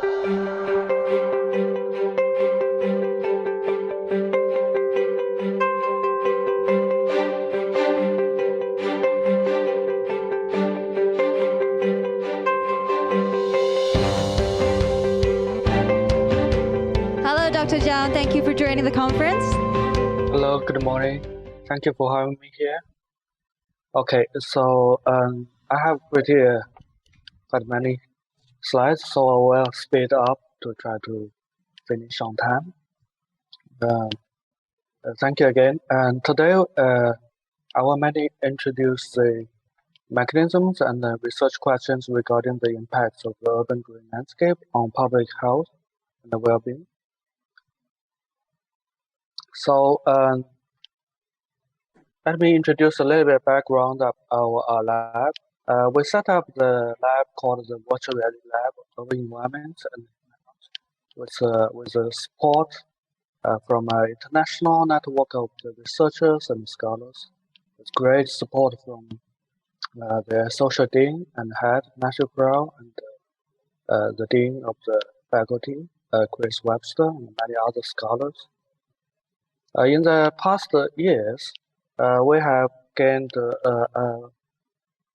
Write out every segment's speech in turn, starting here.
Hello, Dr. Jiang. Thank you for joining the conference. Hello, good morning. Thank you for having me here. Okay, so I have prepared quite many slides, so I will speed up to try to finish on time. Thank you again. And today I will mainly introduce the mechanisms and the research questions regarding the impacts of the urban green landscape on public health and the well-being. So let me introduce a little bit of background of our lab. We set up the lab called the Virtual Reality Lab of Environment and with the support from an international network of the researchers and scholars. With great support from the Associate Dean and Head Matthew Brown and the Dean of the faculty, Chris Webster, and many other scholars. In the past years, we have gained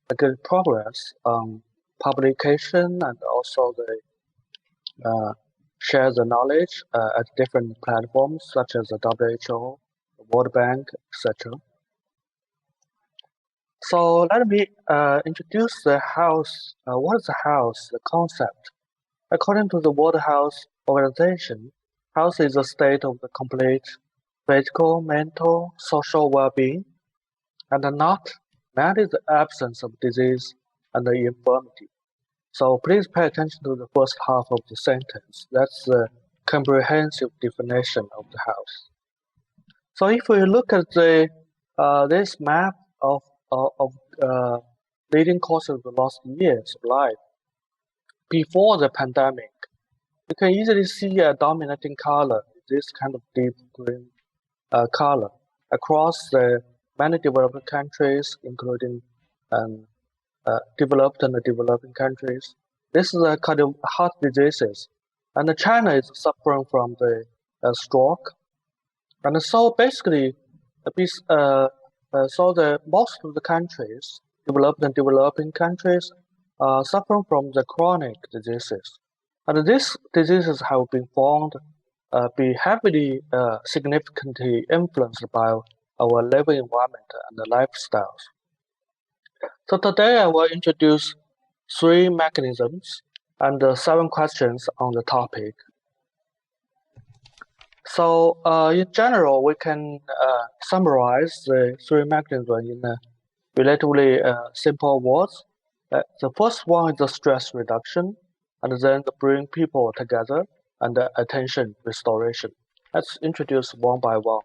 a good progress on publication and also the share the knowledge at different platforms such as the WHO, the World Bank, etc. So let me introduce the house. What is the house? The concept. According to the World Health Organization, health is a state of the complete physical, mental, social well-being, and not merely the absence of disease and the infirmity. So please pay attention to the first half of the sentence. That's the comprehensive definition of the health. So if we look at the this map of leading causes of the last years of life before the pandemic, you can easily see a dominating color, this kind of deep green color, across the many developed countries, including developed and developing countries. This is a kind of heart diseases, and China is suffering from the stroke, and so basically, so the most of the countries, developed and developing countries, are suffering from the chronic diseases, and these diseases have been found be heavily, significantly influenced by our living environment and the lifestyles. So today I will introduce 3 mechanisms and 7 questions on the topic. So in general, we can summarize the 3 mechanisms in relatively simple words. The first one is the stress reduction, and then the bring people together and the attention restoration. Let's introduce one by one.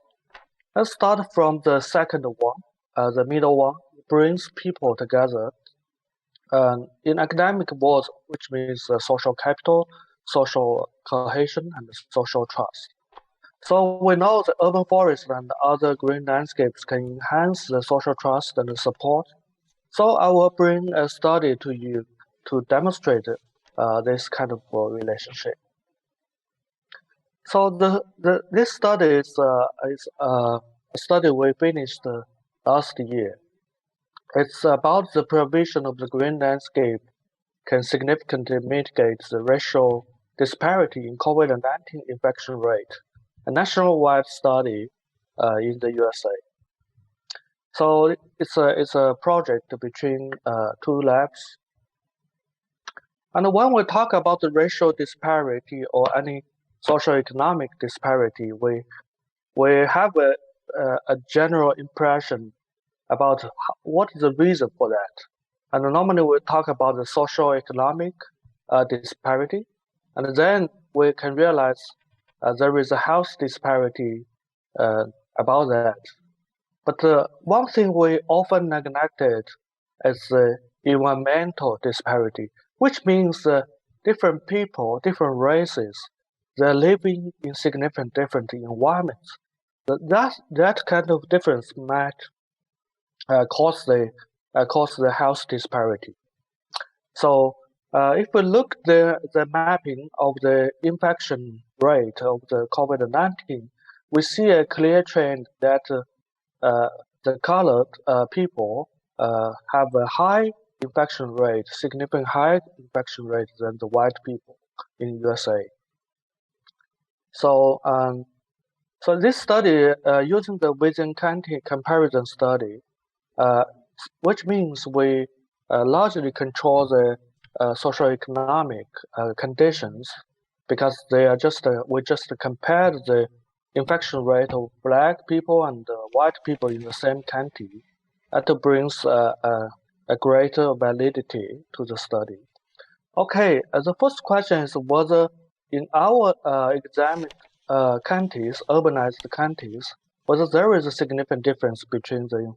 Let's start from the second one, the middle one, brings people together. In academic words, which means social capital, social cohesion, and social trust. So we know the urban forests and other green landscapes can enhance the social trust and the support. So I will bring a study to you to demonstrate this kind of relationship. So this study is a study we finished last year. It's about the provision of the green landscape can significantly mitigate the racial disparity in COVID-19 infection rate, a nationwide study in the USA. So it's a project between 2 labs. And when we talk about the racial disparity or any socioeconomic disparity, we have a general impression about what is the reason for that. And normally we talk about the socioeconomic disparity, and then we can realize there is a health disparity about that. But one thing we often neglected is the environmental disparity, which means different people, different races, they're living in significant different environments. That kind of difference might cause the health disparity. So If we look the mapping of the infection rate of the COVID-19, we see a clear trend that the colored people have a high infection rate, significantly higher infection rate than the white people in USA. So, so this study using the within county comparison study, which means we largely control the socioeconomic conditions because they are just we just compared the infection rate of black people and white people in the same county. That brings a greater validity to the study. Okay, the first question is whether in our examined counties, urbanized counties, whether there is a significant difference between the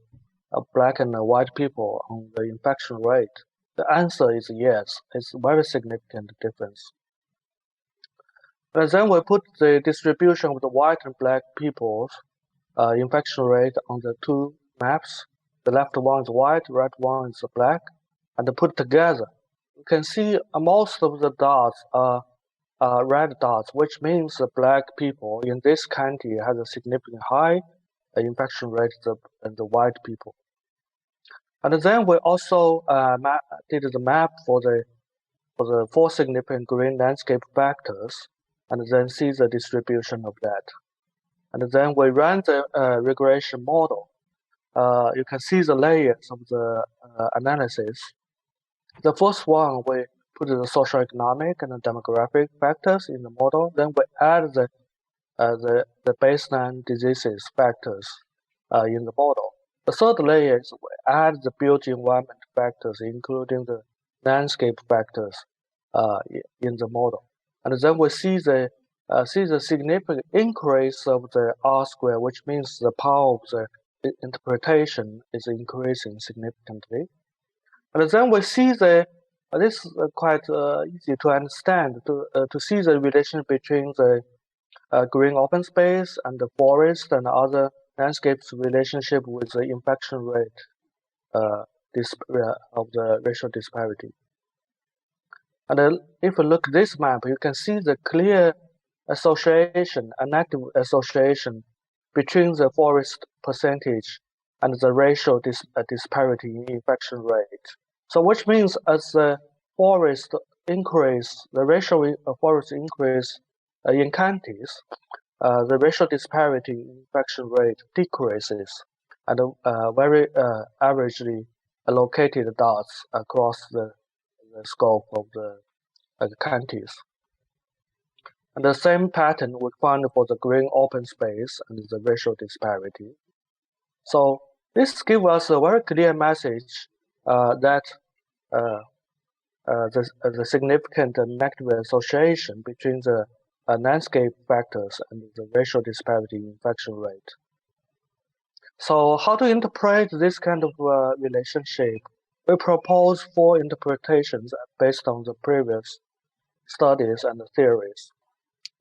black and white people on the infection rate. The answer is yes, it's a very significant difference. And then we put the distribution of the white and black people's infection rate on the two maps. The left one is white, right one is black, and put together. You can see most of the dots are red dots, which means the black people in this county has a significantly high infection rate than the white people. And then we also did the map for the four significant green landscape factors, and then see the distribution of that. And then we ran the regression model. You can see the layers of the analysis. The first one, we put the socioeconomic and the demographic factors in the model. Then we add the baseline diseases factors in the model. The third layer is we add the built environment factors, including the landscape factors in the model. And then we see the significant increase of the R square, which means the power of the interpretation is increasing significantly. And then we see this is quite easy to understand to see the relation between the green open space and the forest and other landscapes relationship with the infection rate of the racial disparity. And if you look at this map, you can see the clear association, an active association between the forest percentage and the racial disparity in infection rate. So which means as the forest increase, the racial forest increase in counties, the racial disparity in infection rate decreases, and very averagely located dots across the scope of the counties. And the same pattern we find for the green open space and the racial disparity. So this gives us a very clear message that the significant negative association between the landscape factors and the racial disparity in infection rate. So how to interpret this kind of relationship? We propose four interpretations based on the previous studies and theories.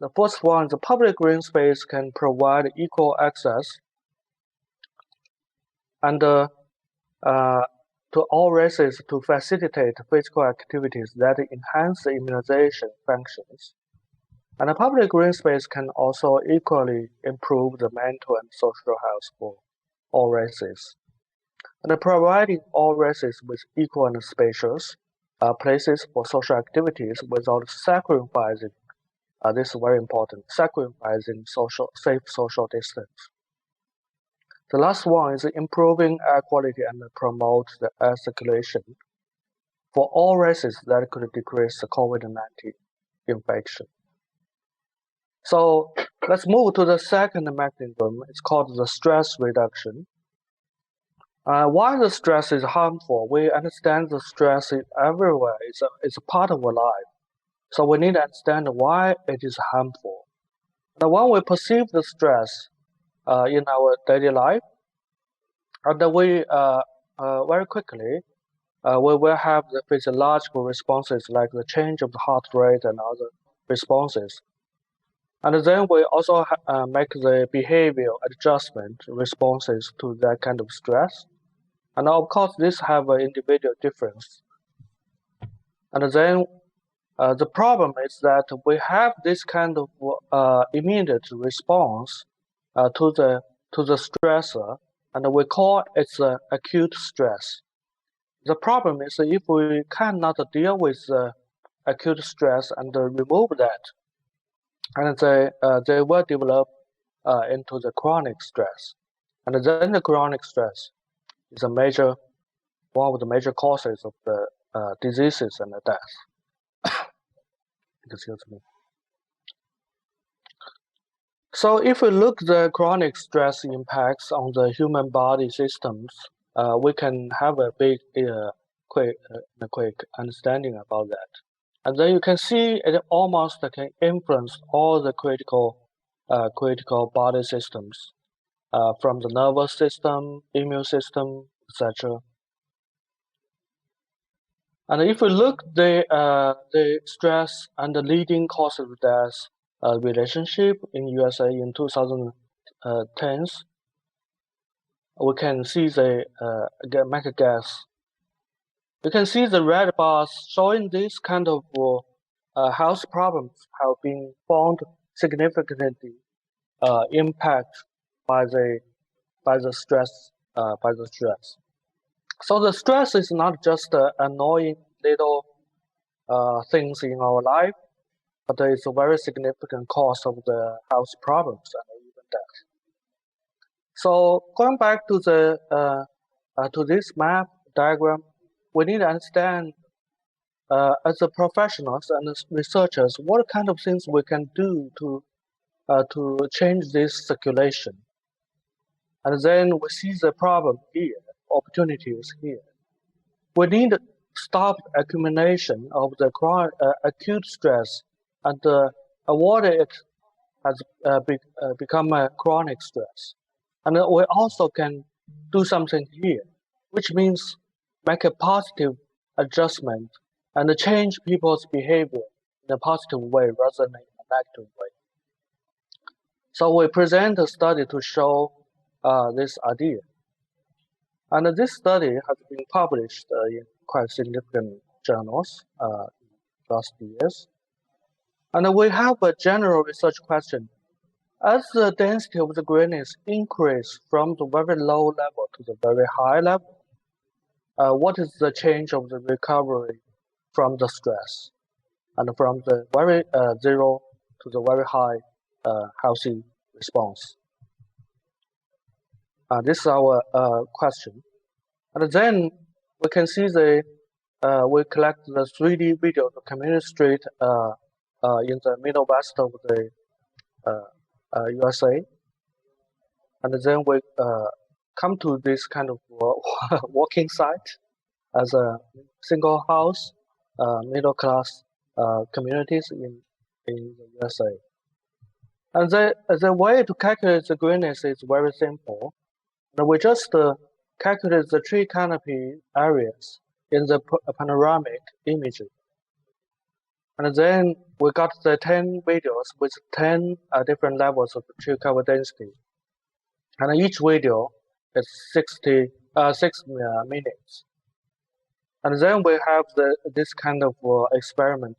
The first one, the public green space can provide equal access and to all races to facilitate physical activities that enhance the immunization functions. And the public green space can also equally improve the mental and social health for all races. And providing all races with equal and spacious places for social activities without sacrificing, this is very important, sacrificing safe social distance. The last one is improving air quality and promote the air circulation for all races that could decrease the COVID-19 infection. So let's move to the second mechanism. It's called the stress reduction. Why the stress is harmful? We understand the stress is everywhere. It's a part of our life. So we need to understand why it is harmful. Now, when we perceive the stress in our daily life, and we very quickly we will have the physiological responses like the change of the heart rate and other responses. And then we also make the behavioral adjustment responses to that kind of stress. And of course, this have an individual difference. And then the problem is that we have this kind of immediate response to the stressor, and we call it acute stress. The problem is if we cannot deal with the acute stress and remove that, and they will develop into the chronic stress, and then the chronic stress is one of the major causes of the diseases and the death. Excuse me. So if we look the chronic stress impacts on the human body systems, we can have a quick understanding about that. And then you can see it almost can influence all the critical body systems, from the nervous system, immune system, etc. And if we look the stress and the leading cause of death relationship in USA in 2010s, we can see make a guess. You can see the red bars showing this kind of health problems have been found significantly impact by the stress. So the stress is not just annoying little things in our life, but it's a very significant cause of the health problems and even death. So going back to to this map diagram, we need to understand as a professionals and as researchers what kind of things we can do to change this circulation. And then we see the problem here, opportunities here. We need to stop accumulation of the acute stress and avoid it has become a chronic stress. And we also can do something here, which means make a positive adjustment and change people's behavior in a positive way rather than in a negative way. So we present a study to show this idea. And this study has been published in quite significant journals last years. And we have a general research question. As the density of the greenness increases from the very low level to the very high level, what is the change of the recovery from the stress and from the very zero to the very high healthy response? This is our question. And then we can see we collect the 3D video to demonstrate in the middle west of the USA. And then we come to this kind of walking site as a single house, middle class communities in the USA. And the way to calculate the greenness is very simple. And we just calculate the tree canopy areas in the panoramic imaging. And then we got the 10 videos with 10 different levels of tree cover density. And each video is 6 minutes. And then we have this kind of experiment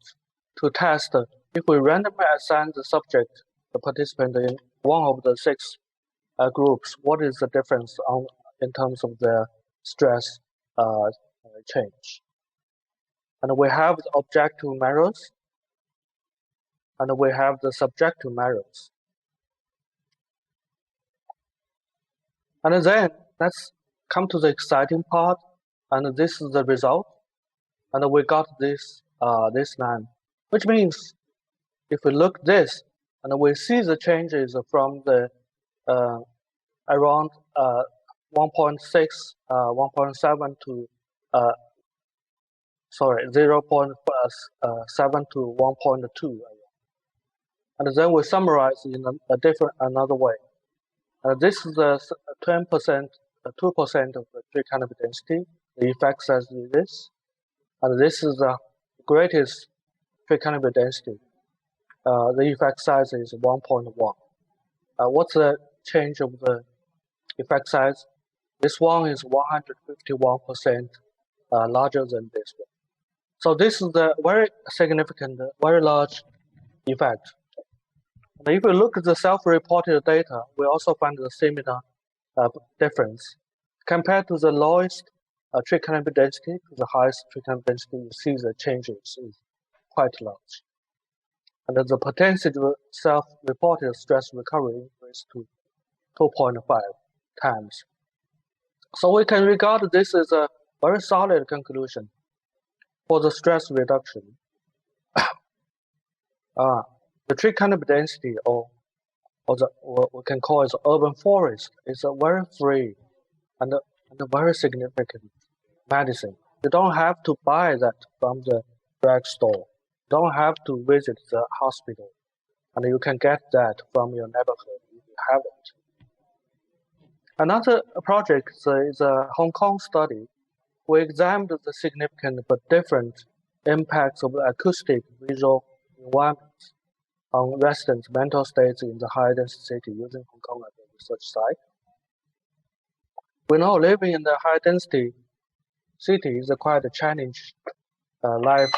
to test if we randomly assign the subject, the participant in one of the 6 groups, what is the difference in terms of the stress change. And we have the objective measures, and we have the subjective measures. And then let's come to the exciting part, and this is the result. And we got this line, which means if we look this, and we see the changes from the around 1.6, 1.7 to 0.7 to 1.2. And then we summarize in another way. This is 10%, 2% of the tree canopy density. The effect size is this, and this is the greatest tree canopy density. The effect size is 1.1. What's the change of the effect size? This one is 151% larger than this one. So this is a very significant, very large effect. And if we look at the self-reported data, we also find a similar difference. Compared to the lowest tree canopy density to the highest tree canopy density, you see the changes is quite large. And the potential self-reported stress recovery increased to 2.5 times. So we can regard this as a very solid conclusion for the stress reduction. The tree canopy density, or we can call it urban forest, is a very free and a very significant medicine. You don't have to buy that from the drugstore. You don't have to visit the hospital, and you can get that from your neighborhood if you have it. Another project is a Hong Kong study. We examined the significant but different impacts of acoustic visual environments on residents' mental states in the high-density city using Hong Kong as a research site. We know living in the high-density city is quite a challenge life,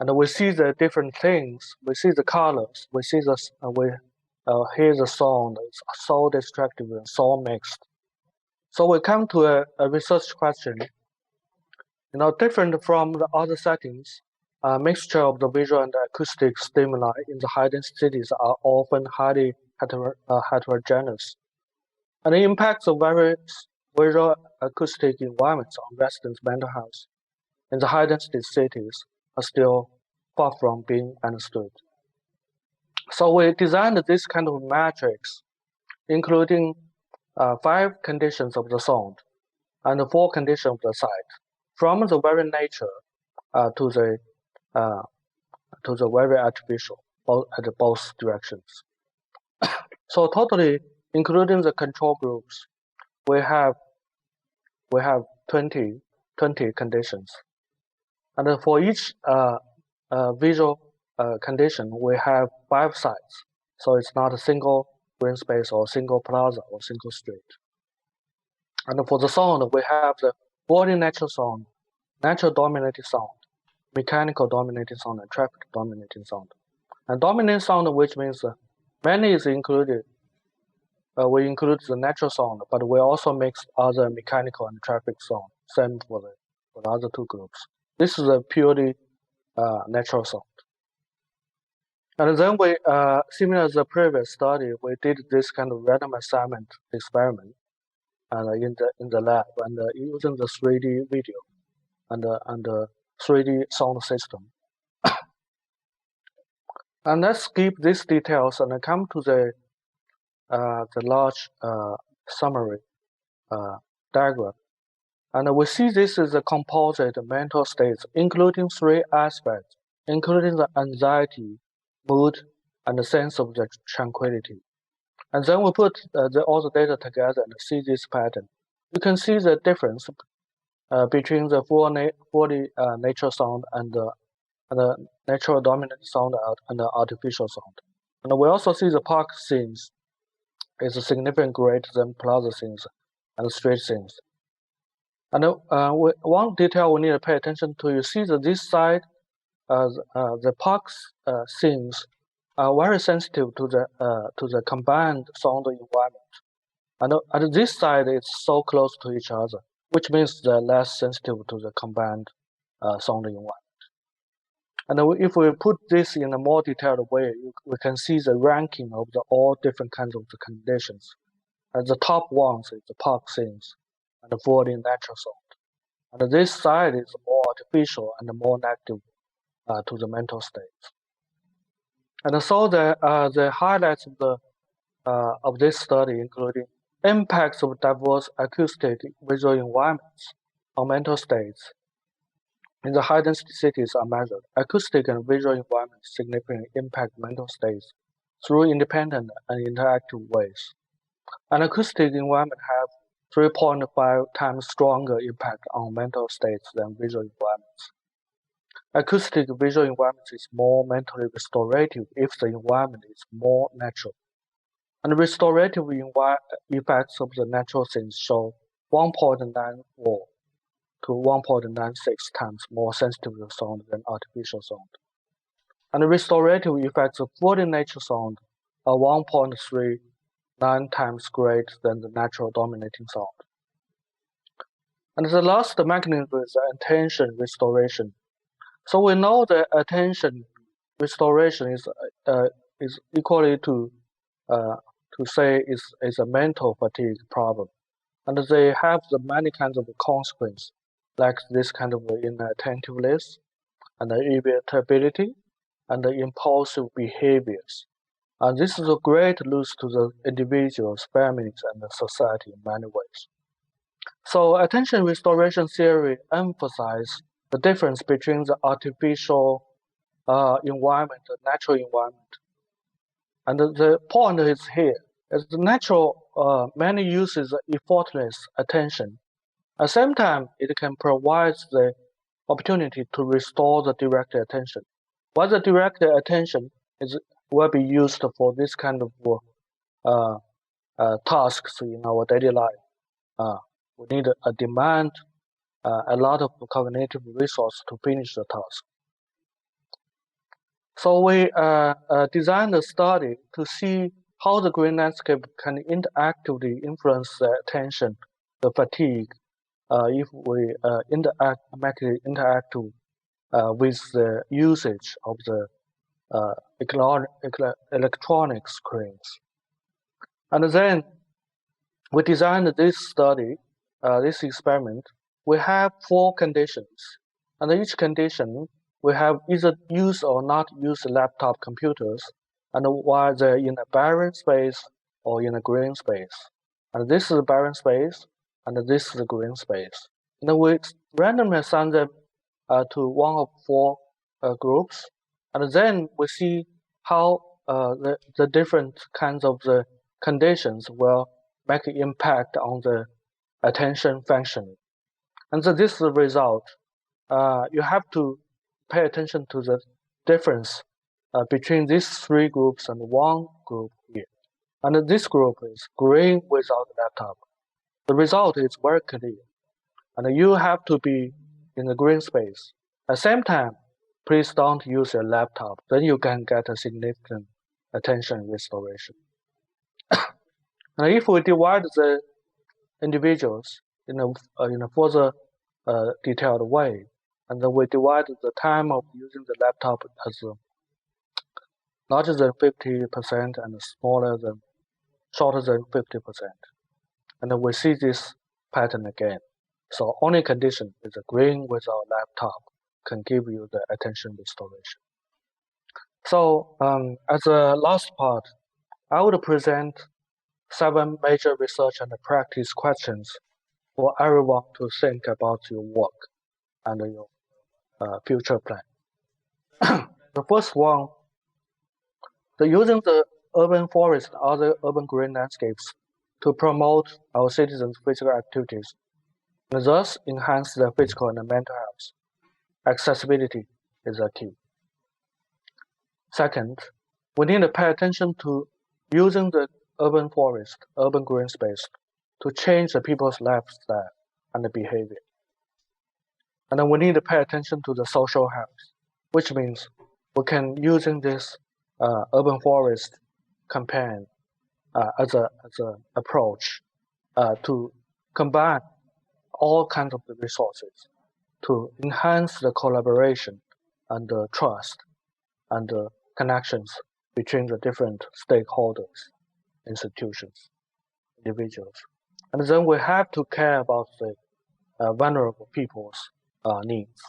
and we see the different things. We see the colors. We see we hear the sound. It's so distracting and so mixed. So we come to a research question. Different from the other settings, a mixture of the visual and acoustic stimuli in the high-density cities are often highly heterogeneous. And the impacts of various visual acoustic environments on residents' mental health in the high-density cities are still far from being understood. So we designed this kind of matrix, including 5 conditions of the sound and 4 conditions of the sight, from the very nature to the very artificial, at both directions. So totally, including the control groups, we have 20 conditions, and for each visual condition, we have 5 sites. So it's not a single green space or single plaza or single street. And for the sound, we have the body natural sound, natural dominated sound, mechanical dominated sound, and traffic dominated sound. And dominant sound, which means many is included. We include the natural sound, but we also mix other mechanical and traffic sound. Same for the other 2 groups. This is a purely natural sound. And then we, similar to the previous study, we did this kind of random assignment experiment in the lab, and using the 3D video and 3D sound system. And let's skip these details and come to the large summary diagram. And we see this is a composite mental states, including 3 aspects, including the anxiety, mood, and the sense of the tranquility. And then we put all the data together and see this pattern. You can see the difference between the fully natural sound and the natural dominant sound and the artificial sound. And we also see the park scenes is a significant greater than plaza scenes and street scenes. And one detail we need to pay attention to, you see that this side, the parks scenes are very sensitive to the combined sound environment. And at this side, it's so close to each other, which means they're less sensitive to the combined sound environment. And if we put this in a more detailed way, we can see the ranking of all different kinds of the conditions. And the top ones is the park scenes and the fully natural sound. And this side is more artificial and more negative to the mental states. And so the highlights of this study, including impacts of diverse acoustic visual environments on mental states in the high-density cities are measured. Acoustic and visual environments significantly impact mental states through independent and interactive ways. An acoustic environment have 3.5 times stronger impact on mental states than visual environments. Acoustic visual environments is more mentally restorative if the environment is more natural. And restorative effects of the natural scenes show 1.94 to 1.96 times more sensitive to sound than artificial sound. And the restorative effects of fully nature sound are 1.39 times greater than the natural dominating sound. And the last mechanism is attention restoration. So we know that attention restoration is equally to say is a mental fatigue problem, and they have the many kinds of consequences, like this kind of inattentiveness, and irritability, and the impulsive behaviors. And this is a great loss to the individuals, families, and the society in many ways. So attention restoration theory emphasizes the difference between the artificial environment and natural environment. And the point is here, is the natural many uses effortless attention. At the same time, it can provide the opportunity to restore the direct attention. While the direct attention will be used for this kind of tasks in our daily life. We need a demand a lot of cognitive resource to finish the task. So we designed a study to see how the green landscape can interactively influence the attention, the fatigue, if we make it interactive with the usage of the electronic screens. And then we designed this study, this experiment. We have 4 conditions, and each condition we have either use or not use laptop computers, and while they're in a barren space or in a green space. And this is a barren space, and this is a green space. And we randomly assign them to one of 4 groups, and then we see how the different kinds of the conditions will make an impact on the attention functioning. And so this is the result. You have to pay attention to the difference between these 3 groups and one group here. And this group is green without laptop. The result is very clear. And you have to be in the green space. At the same time, please don't use your laptop. Then you can get a significant attention restoration. And if we divide the individuals in a further detailed way, and then we divide the time of using the laptop as larger than 50% and shorter than 50%. And then we see this pattern again. So only condition is a green without laptop can give you the attention restoration. So as a last part, I would present 7 major research and practice questions for everyone to think about your work and your future plan. The first one, using the urban forest and other urban green landscapes to promote our citizens' physical activities, and thus enhance their physical and mental health. Accessibility is a key. Second, we need to pay attention to using the urban forest, urban green space, to change the people's lifestyle and the behavior. And then we need to pay attention to the social health, which means we can using this urban forest campaign as a approach to combine all kinds of the resources to enhance the collaboration and the trust and the connections between the different stakeholders, institutions, individuals. And then we have to care about the vulnerable people's needs,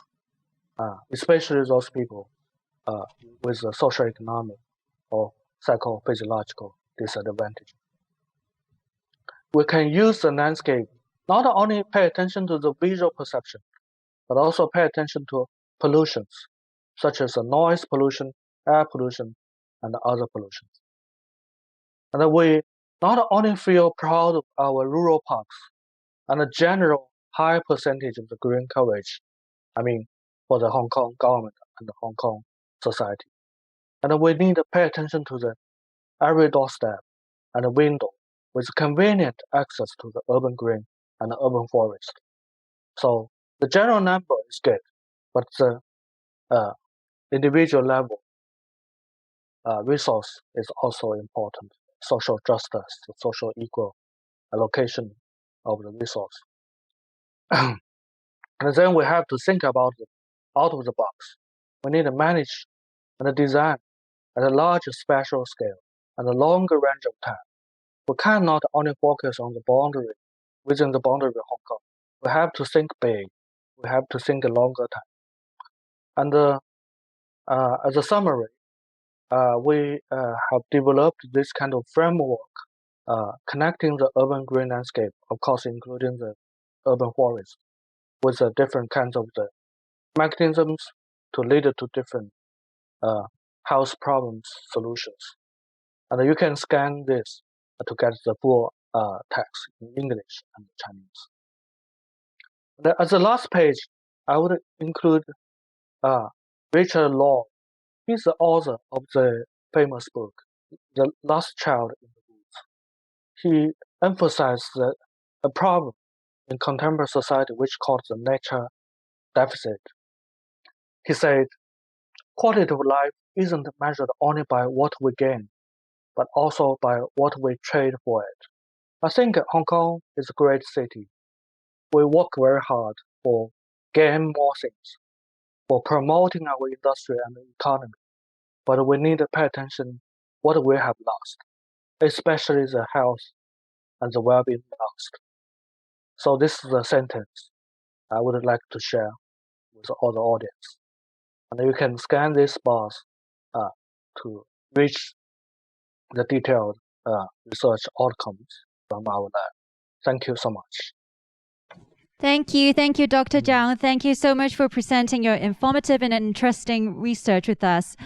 especially those people with a socioeconomic or psychophysiological disadvantage. We can use the landscape not only pay attention to the visual perception, but also pay attention to pollutions, such as the noise pollution, air pollution, and other pollutions. And then we not only feel proud of our rural parks and a general high percentage of the green coverage, for the Hong Kong government and the Hong Kong society. And we need to pay attention to the every doorstep and a window with convenient access to the urban green and the urban forest. So The general number is good, but the individual level resource is also important. Social justice, social equal allocation of the resource. And then we have to think about it out of the box. We need to manage and design at a larger spatial scale and a longer range of time. We cannot only focus on the boundary, within the boundary of Hong Kong. We have to think big. We have to think a longer time. And as a summary, we have developed this kind of framework connecting the urban green landscape, of course, including the urban forest, with different kinds of the mechanisms to lead to different health problems solutions. And you can scan this to get the full text in English and Chinese. And as the last page, I would include Richard Law. He's the author of the famous book, The Last Child in the Woods. He emphasized a problem in contemporary society which called the nature deficit. He said, quality of life isn't measured only by what we gain, but also by what we trade for it. I think Hong Kong is a great city. We work very hard for getting more things, for promoting our industry and economy, but we need to pay attention what we have lost, especially the health and the well-being lost. So this is a sentence I would like to share with all the audience. And you can scan these bars to reach the detailed research outcomes from our lab. Thank you so much. Thank you, Dr. Jiang. Thank you so much for presenting your informative and interesting research with us.